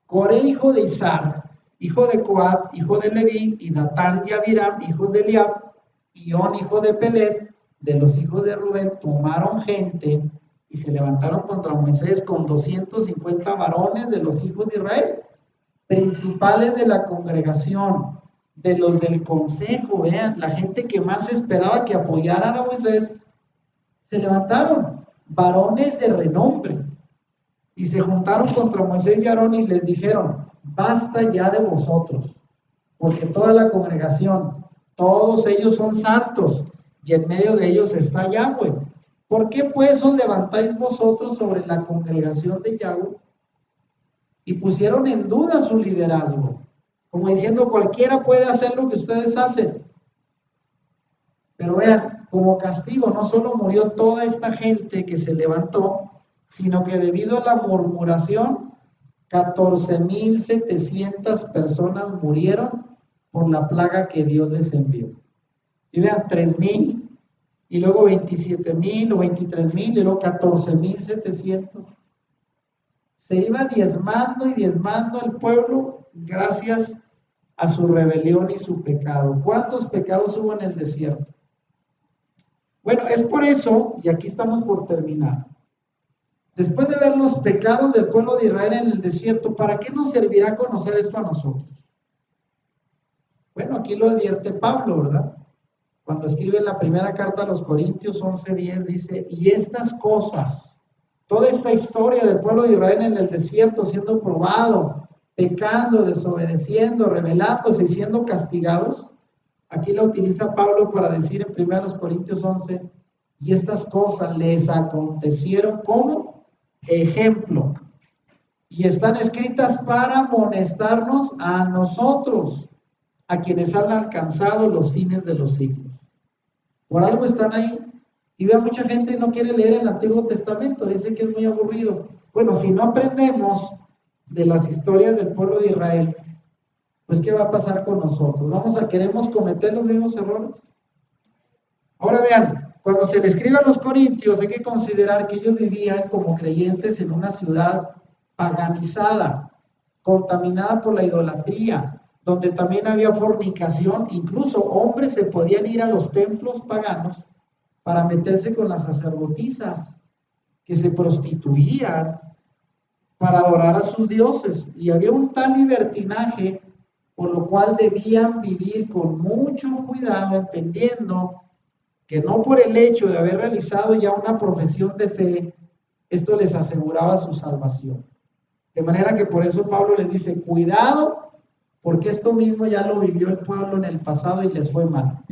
A: Coré, hijo de Izar, hijo de Coat, hijo de Leví, y Datán y Abiram, hijos de Eliab, y On, hijo de Pelet, de los hijos de Rubén, tomaron gente y se levantaron contra Moisés con 250 varones de los hijos de Israel, principales de la congregación, de los del consejo, vean, la gente que más esperaba que apoyaran a Moisés, se levantaron, varones de renombre, y se juntaron contra Moisés y Aarón y les dijeron, basta ya de vosotros, porque toda la congregación, todos ellos son santos, y en medio de ellos está Yahweh. ¿Por qué pues os levantáis vosotros sobre la congregación de Yahweh? Y pusieron en duda su liderazgo, como diciendo, cualquiera puede hacer lo que ustedes hacen. Pero vean, como castigo, no solo murió toda esta gente que se levantó, sino que debido a la murmuración, 14,700 personas murieron por la plaga que Dios les envió. Y vean, 3,000, y luego 27,000 o 23,000, y luego 14,700. Se iba diezmando y diezmando el pueblo gracias a su rebelión y su pecado. ¿Cuántos pecados hubo en el desierto? Bueno, es por eso, y aquí estamos por terminar. Después de ver los pecados del pueblo de Israel en el desierto, ¿para qué nos servirá conocer esto a nosotros? Bueno, aquí lo advierte Pablo, ¿verdad? Cuando escribe la primera carta a los Corintios 11:10, dice, y estas cosas, toda esta historia del pueblo de Israel en el desierto siendo probado, pecando, desobedeciendo, rebelándose y siendo castigados, aquí lo utiliza Pablo para decir en 1 Corintios 11, y estas cosas les acontecieron como ejemplo, y están escritas para amonestarnos a nosotros, a quienes han alcanzado los fines de los siglos. Por algo están ahí. Y vea, mucha gente no quiere leer el Antiguo Testamento, dice que es muy aburrido. Bueno, si no aprendemos de las historias del pueblo de Israel, pues ¿qué va a pasar con nosotros? ¿Queremos cometer los mismos errores? Ahora vean, cuando se le escribe a los corintios, hay que considerar que ellos vivían como creyentes en una ciudad paganizada, contaminada por la idolatría, donde también había fornicación, incluso hombres se podían ir a los templos paganos para meterse con las sacerdotisas, que se prostituían para adorar a sus dioses, y había un tal libertinaje, por lo cual debían vivir con mucho cuidado, entendiendo que no por el hecho de haber realizado ya una profesión de fe, esto les aseguraba su salvación. De manera que por eso Pablo les dice, cuidado, porque esto mismo ya lo vivió el pueblo en el pasado y les fue mal.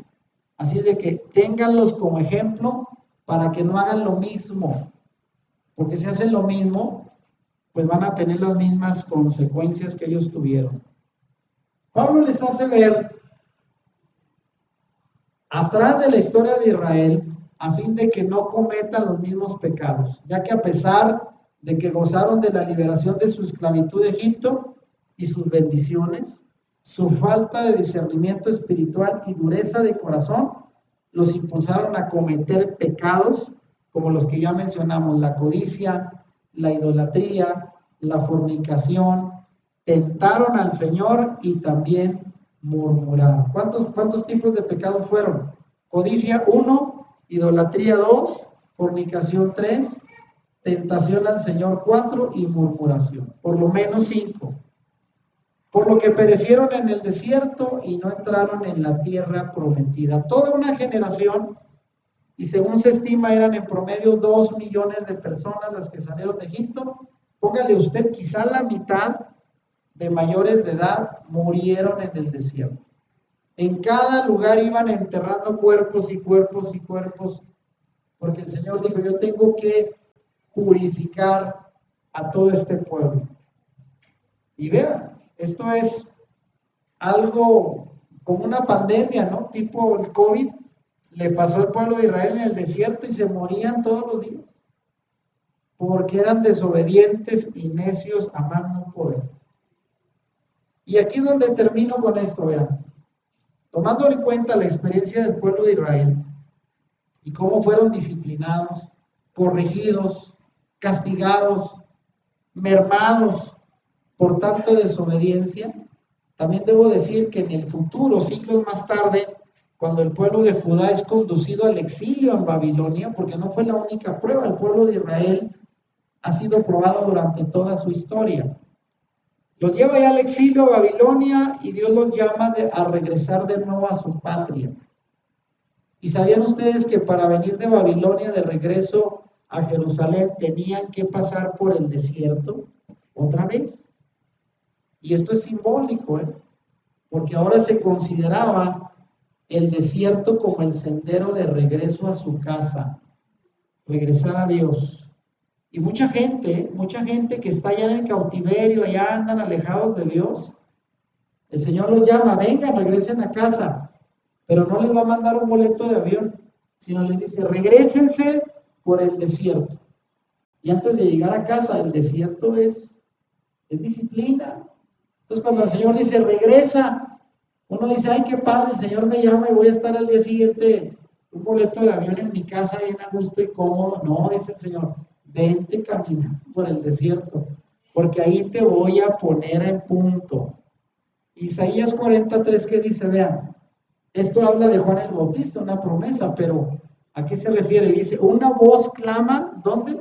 A: Así es de que ténganlos como ejemplo para que no hagan lo mismo, porque si hacen lo mismo, pues van a tener las mismas consecuencias que ellos tuvieron. Pablo les hace ver atrás de la historia de Israel a fin de que no cometan los mismos pecados, ya que a pesar de que gozaron de la liberación de su esclavitud de Egipto y sus bendiciones, su falta de discernimiento espiritual y dureza de corazón los impulsaron a cometer pecados como los que ya mencionamos, la codicia, la idolatría, la fornicación, tentaron al Señor y también murmuraron. ¿Cuántos tipos de pecados fueron? Codicia 1, idolatría 2, fornicación 3, tentación al Señor 4 y murmuración. Por lo menos 5. Por lo que perecieron en el desierto y no entraron en la tierra prometida. Toda una generación, y según se estima eran en promedio 2 millones de personas las que salieron de Egipto. Póngale usted, quizá la mitad de mayores de edad murieron en el desierto. En cada lugar iban enterrando cuerpos y cuerpos y cuerpos, porque el Señor dijo, yo tengo que purificar a todo este pueblo. Y vean, esto es algo como una pandemia, ¿no? Tipo el COVID, le pasó al pueblo de Israel en el desierto y se morían todos los días, porque eran desobedientes y necios a más no poder. Y aquí es donde termino con esto, vean. Tomando en cuenta la experiencia del pueblo de Israel y cómo fueron disciplinados, corregidos, castigados, mermados por tanta desobediencia, también debo decir que en el futuro, siglos más tarde, cuando el pueblo de Judá es conducido al exilio en Babilonia, porque no fue la única prueba, el pueblo de Israel ha sido probado durante toda su historia. Los lleva ya al exilio a Babilonia y Dios los llama a regresar de nuevo a su patria. ¿Y sabían ustedes que para venir de Babilonia de regreso a Jerusalén tenían que pasar por el desierto otra vez? Y esto es simbólico, porque ahora se consideraba el desierto como el sendero de regreso a su casa, regresar a Dios. Y mucha gente que está allá en el cautiverio, allá andan alejados de Dios, el Señor los llama, vengan, regresen a casa, pero no les va a mandar un boleto de avión, sino les dice, regrésense por el desierto. Y antes de llegar a casa, el desierto es disciplina. Entonces cuando el Señor dice, regresa, uno dice, ay, qué padre, el Señor me llama y voy a estar al día siguiente un boleto de avión en mi casa bien a gusto y cómodo. No, dice el Señor, vente caminando por el desierto, porque ahí te voy a poner en punto. Isaías 43, que dice, vean, esto habla de Juan el Bautista, una promesa, pero ¿a qué se refiere? Dice, una voz clama, ¿dónde?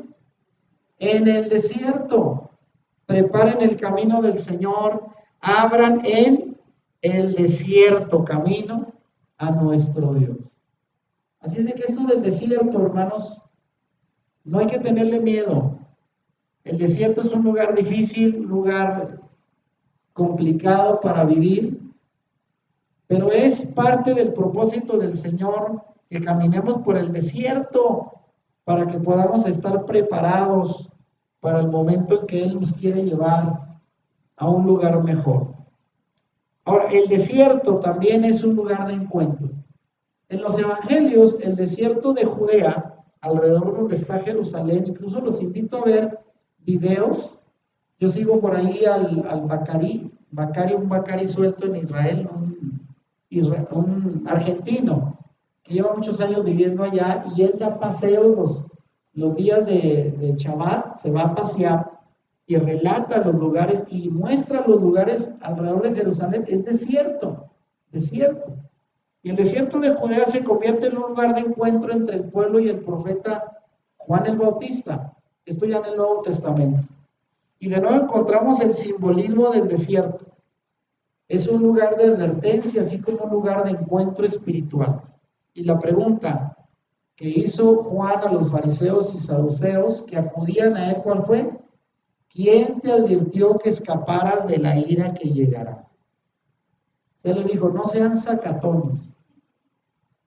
A: En el desierto. Preparen el camino del Señor, abran en el desierto camino a nuestro Dios. Así es de que esto del desierto, hermanos, no hay que tenerle miedo. El desierto es un lugar difícil, un lugar complicado para vivir, pero es parte del propósito del Señor que caminemos por el desierto para que podamos estar preparados para el momento en que Él nos quiere llevar a un lugar mejor. Ahora, el desierto también es un lugar de encuentro. En los evangelios, el desierto de Judea, alrededor donde está Jerusalén, incluso los invito a ver videos. Yo sigo por ahí al un Bacari suelto en Israel, un argentino que lleva muchos años viviendo allá y él da paseos los días de Shabbat, se va a pasear y relata los lugares y muestra los lugares alrededor de Jerusalén. Es desierto, desierto. Y el desierto de Judea se convierte en un lugar de encuentro entre el pueblo y el profeta Juan el Bautista. Esto ya en el Nuevo Testamento. Y de nuevo encontramos el simbolismo del desierto. Es un lugar de advertencia, así como un lugar de encuentro espiritual. Y la pregunta que hizo Juan a los fariseos y saduceos que acudían a él, ¿cuál fue? ¿Quién te advirtió que escaparas de la ira que llegará? Se les dijo, no sean sacatones.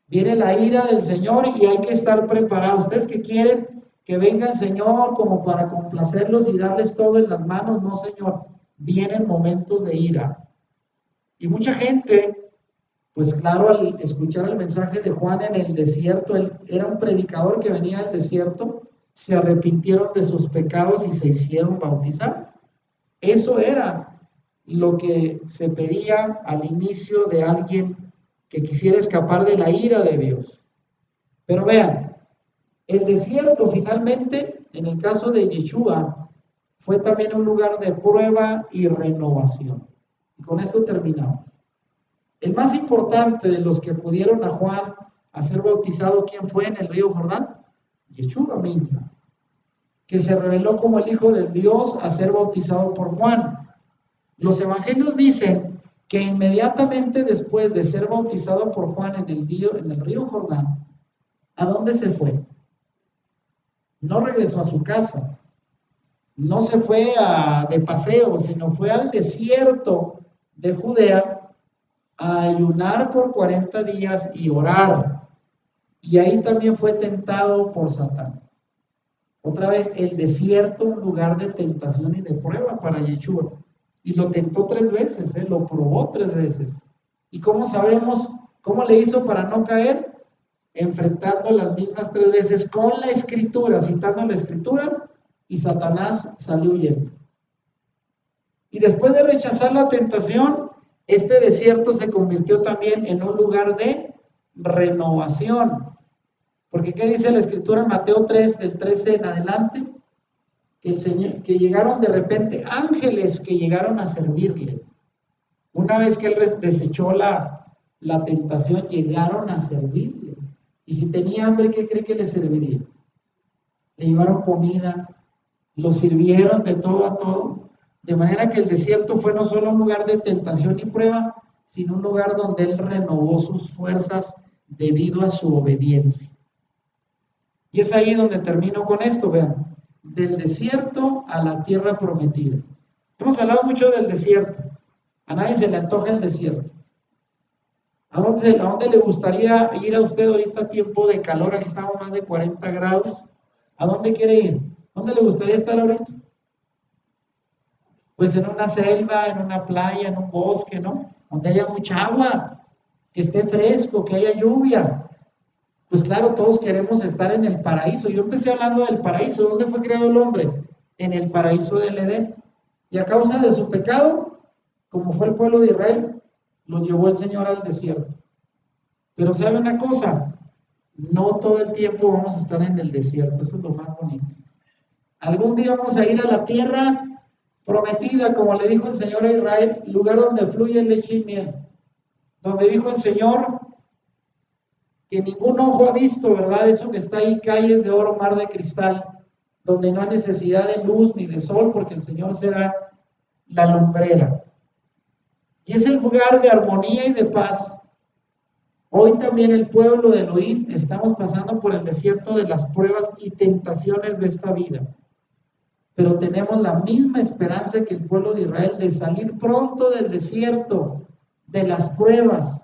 A: Viene la ira del Señor y hay que estar preparados. Ustedes que quieren que venga el Señor como para complacerlos y darles todo en las manos, no, Señor. Vienen momentos de ira. Y mucha gente, pues claro, al escuchar el mensaje de Juan en el desierto, él era un predicador que venía del desierto, se arrepintieron de sus pecados y se hicieron bautizar. Eso era lo que se pedía al inicio de alguien que quisiera escapar de la ira de Dios. Pero vean, el desierto finalmente, en el caso de Yeshua, fue también un lugar de prueba y renovación. Y con esto terminamos. El más importante de los que acudieron a Juan a ser bautizado, ¿quién fue en el río Jordán? Yeshua mismo, que se reveló como el Hijo de Dios a ser bautizado por Juan. Los evangelios dicen que inmediatamente después de ser bautizado por Juan en el río Jordán, ¿a dónde se fue? No regresó a su casa, no se fue de paseo, sino fue al desierto de Judea a ayunar por 40 días y orar. Y ahí también fue tentado por Satán. Otra vez, el desierto, un lugar de tentación y de prueba para Yeshua. Y lo tentó 3 veces, lo probó 3 veces. ¿Y cómo sabemos cómo le hizo para no caer? Enfrentando las mismas 3 veces con la escritura, citando la escritura, y Satanás salió huyendo. Y después de rechazar la tentación, este desierto se convirtió también en un lugar de renovación. Porque ¿qué dice la escritura en Mateo 3, del 13 en adelante? Que el Señor, que llegaron de repente ángeles que llegaron a servirle. Una vez que él desechó la tentación, llegaron a servirle. Y si tenía hambre, ¿qué cree que le serviría? Le llevaron comida, lo sirvieron de todo a todo. De manera que el desierto fue no solo un lugar de tentación y prueba, sino un lugar donde él renovó sus fuerzas debido a su obediencia. Y es ahí donde termino con esto, vean, del desierto a la tierra prometida. Hemos hablado mucho del desierto. A nadie se le antoja el desierto. ¿A dónde le gustaría ir a usted ahorita a tiempo de calor? Aquí estamos más de 40 grados. ¿A dónde quiere ir? ¿Dónde le gustaría estar ahorita? Pues en una selva, en una playa, en un bosque, ¿no? Donde haya mucha agua, que esté fresco, que haya lluvia. Pues claro, todos queremos estar en el paraíso. Yo empecé hablando del paraíso. ¿Dónde fue creado el hombre? En el paraíso del Edén. Y a causa de su pecado, como fue el pueblo de Israel, los llevó el Señor al desierto. Pero ¿sabe una cosa? No todo el tiempo vamos a estar en el desierto. Eso es lo más bonito. Algún día vamos a ir a la tierra prometida, como le dijo el Señor a Israel, lugar donde fluye leche y miel. Donde dijo el Señor que ningún ojo ha visto, ¿verdad? Eso que está ahí, calles de oro, mar de cristal, donde no hay necesidad de luz ni de sol, porque el Señor será la lumbrera. Y es el lugar de armonía y de paz. Hoy también el pueblo de Elohim estamos pasando por el desierto de las pruebas y tentaciones de esta vida. Pero tenemos la misma esperanza que el pueblo de Israel de salir pronto del desierto, de las pruebas,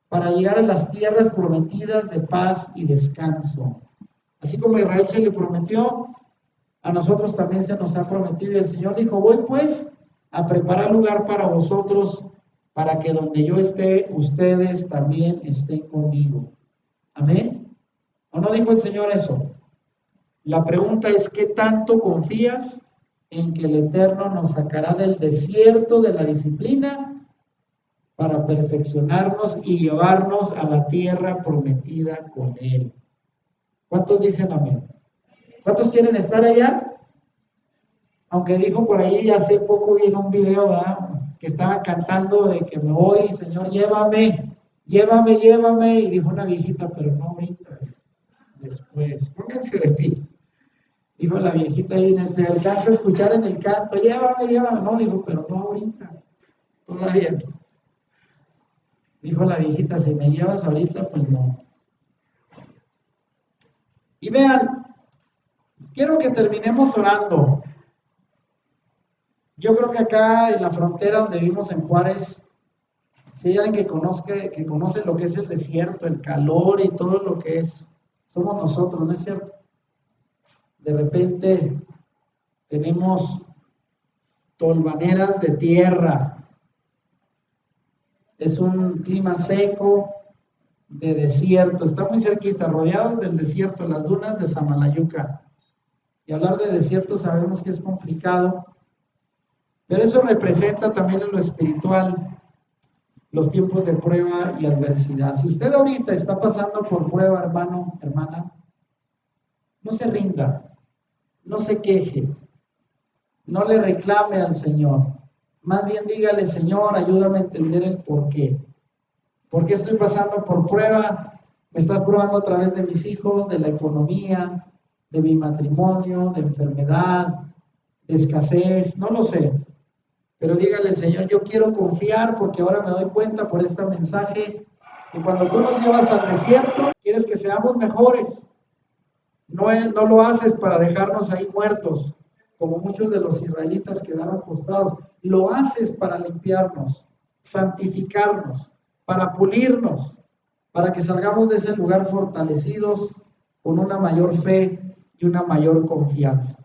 A: para llegar a las tierras prometidas de paz y descanso. Así como a Israel se le prometió, a nosotros también se nos ha prometido. Y el Señor dijo, voy pues a preparar lugar para vosotros, para que donde yo esté, ustedes también estén conmigo. Amén. ¿O no dijo el Señor eso? La pregunta es, ¿qué tanto confías en que el Eterno nos sacará del desierto de la disciplina para perfeccionarnos y llevarnos a la tierra prometida con Él? ¿Cuántos dicen amén? ¿Cuántos quieren estar allá? Aunque dijo por ahí hace poco vi en un video, ¿verdad?, que estaban cantando de que me voy, Señor, llévame, llévame, llévame, y dijo una viejita, pero no ahorita, después, pónganse de pie. Dijo la viejita ahí, se alcanza a escuchar en el canto, llévame, llévame, no, dijo, pero no ahorita, todavía no. Dijo la viejita, si me llevas ahorita, pues no. Y vean, quiero que terminemos orando. Yo creo que acá en la frontera donde vivimos en Juárez, si hay alguien que conoce lo que es el desierto, el calor y todo lo que es, somos nosotros, ¿no es cierto? De repente tenemos tolvaneras de tierra. Es un clima seco, de desierto, está muy cerquita, rodeados del desierto, las dunas de Samalayuca. Y hablar de desierto sabemos que es complicado, pero eso representa también en lo espiritual los tiempos de prueba y adversidad. Si usted ahorita está pasando por prueba, hermano, hermana, no se rinda, no se queje, no le reclame al Señor. Más bien dígale, Señor, ayúdame a entender el por qué. ¿Por qué estoy pasando por prueba? Me estás probando a través de mis hijos, de la economía, de mi matrimonio, de enfermedad, de escasez, no lo sé. Pero dígale, Señor, yo quiero confiar porque ahora me doy cuenta por este mensaje que cuando tú nos llevas al desierto, quieres que seamos mejores. No lo haces para dejarnos ahí muertos, como muchos de los israelitas quedaron postrados. Lo haces para limpiarnos, santificarnos, para pulirnos, para que salgamos de ese lugar fortalecidos con una mayor fe y una mayor confianza.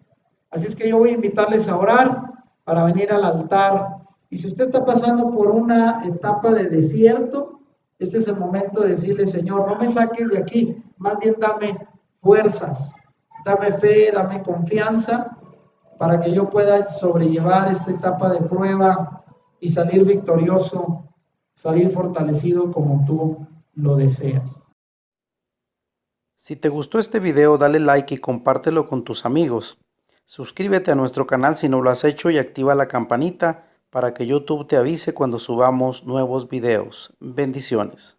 A: Así es que yo voy a invitarles a orar para venir al altar. Y si usted está pasando por una etapa de desierto, este es el momento de decirle, Señor, no me saques de aquí, más bien dame fuerzas, dame fe, dame confianza para que yo pueda sobrellevar esta etapa de prueba y salir victorioso, salir fortalecido como tú lo deseas.
B: Si te gustó este video, dale like y compártelo con tus amigos. Suscríbete a nuestro canal si no lo has hecho y activa la campanita para que YouTube te avise cuando subamos nuevos videos. Bendiciones.